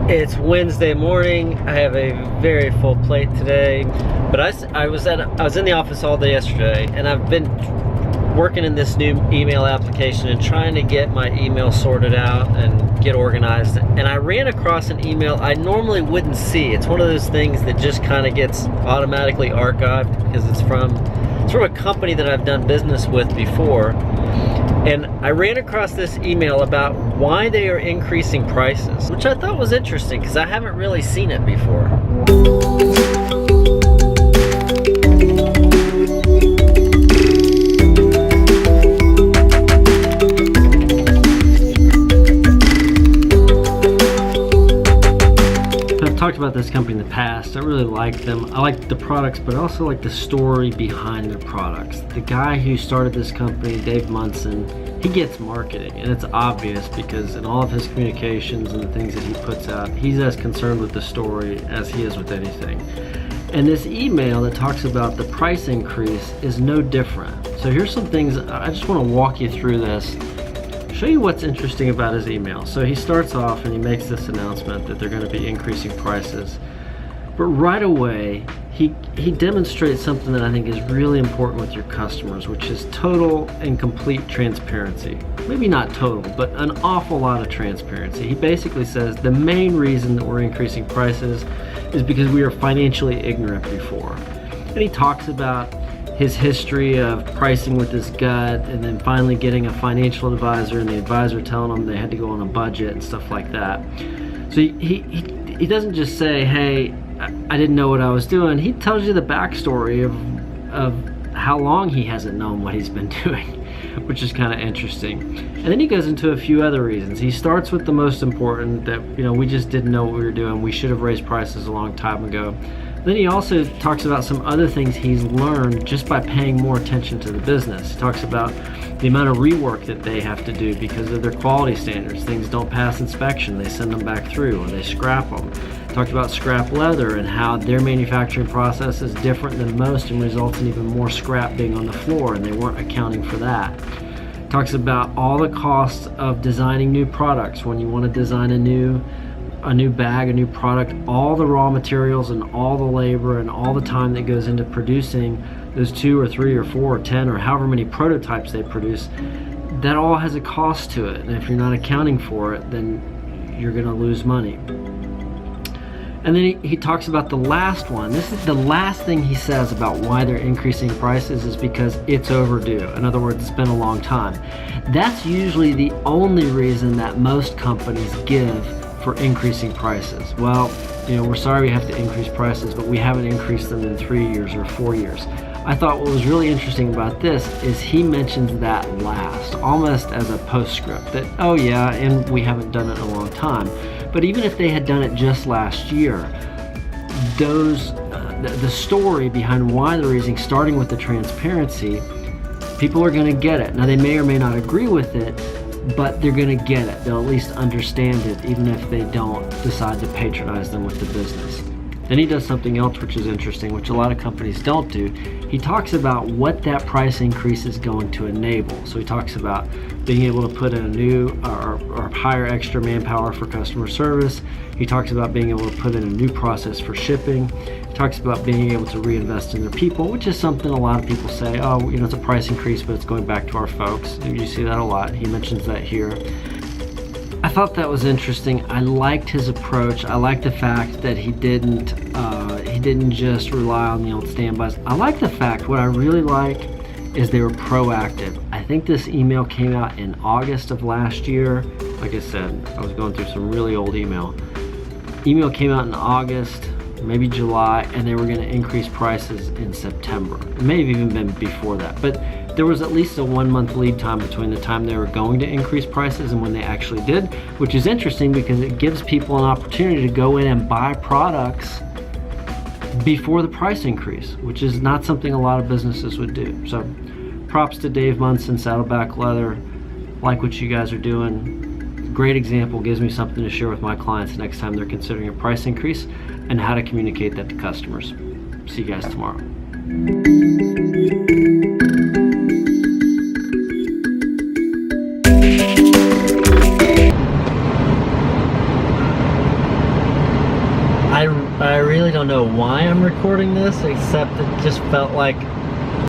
It's Wednesday morning. I have a very full plate today, but I was in the office all day yesterday, and I've been working in this new email application and trying to get my email sorted out and get organized. And I ran across an email I normally wouldn't see. It's one of those things that just kind of gets automatically archived because it's from a company that I've done business with before. And I ran across this email about why they are increasing prices, which I thought was interesting because I haven't really seen it before. I've talked about this company in the past. I really like them. I like the products, but I also like the story behind their products. The guy who started this company, Dave Munson, he gets marketing, and it's obvious because in all of his communications and the things that he puts out, he's as concerned with the story as he is with anything. And this email that talks about the price increase is no different. So here's some things, I just want to walk you through this, show you what's interesting about his email. So he starts off and he makes this announcement that they're going to be increasing prices. But right away, he demonstrates something that I think is really important with your customers, which is total and complete transparency. Maybe not total, but an awful lot of transparency. He basically says the main reason that we're increasing prices is because we were financially ignorant before. And he talks about his history of pricing with his gut and then finally getting a financial advisor and the advisor telling him they had to go on a budget and stuff like that. So he doesn't just say, hey, I didn't know what I was doing. He tells you the backstory of how long he hasn't known what he's been doing, which is kind of interesting. And then he goes into a few other reasons. He starts with the most important, that we just didn't know what we were doing. We should have raised prices a long time ago. Then he also talks about some other things he's learned just by paying more attention to the business. He talks about the amount of rework that they have to do because of their quality standards. Things don't pass inspection, they send them back through or they scrap them. He talked about scrap leather and how their manufacturing process is different than most and results in even more scrap being on the floor, and they weren't accounting for that. He talks about all the costs of designing new products. When you want to design a new bag, a new product, all the raw materials and all the labor and all the time that goes into producing those 2 or 3 or 4 or 10 or however many prototypes they produce, that all has a cost to it. And if you're not accounting for it, then you're going to lose money. And then he talks about the last one. This is the last thing he says about why they're increasing prices, is because it's overdue. In other words, it's been a long time. That's usually the only reason that most companies give for increasing prices. Well, we're sorry we have to increase prices, but we haven't increased them in 3 years or 4 years. I thought what was really interesting about this is he mentions that last, almost as a postscript, that, oh yeah, and we haven't done it in a long time. But even if they had done it just last year, the story behind why they're raising, starting with the transparency, people are going to get it. Now, they may or may not agree with it, but they're going to get it. They'll at least understand it, even if they don't decide to patronize them with the business. Then he does something else which is interesting, which a lot of companies don't do. He talks about what that price increase is going to enable. So he talks about being able to put in a new or hire extra manpower for customer service. He talks about being able to put in a new process for shipping. He talks about being able to reinvest in their people, which is something a lot of people say, oh, it's a price increase, but it's going back to our folks. You see that a lot. He mentions that here. I thought that was interesting. I liked his approach. I liked the fact that he didn't just rely on the old standbys. I like the fact, what I really like is they were proactive. I think this email came out in August of last year. Like I said, I was going through some really old email. Email came out in August, maybe July, and they were going to increase prices in September. It may have even been before that, but there was at least a 1 month lead time between the time they were going to increase prices and when they actually did, which is interesting because it gives people an opportunity to go in and buy products before the price increase, which is not something a lot of businesses would do. So props to Dave Munson, Saddleback Leather. Like what you guys are doing. Great example, gives me something to share with my clients next time they're considering a price increase and how to communicate that to customers. See you guys tomorrow. I really don't know why I'm recording this, except it just felt like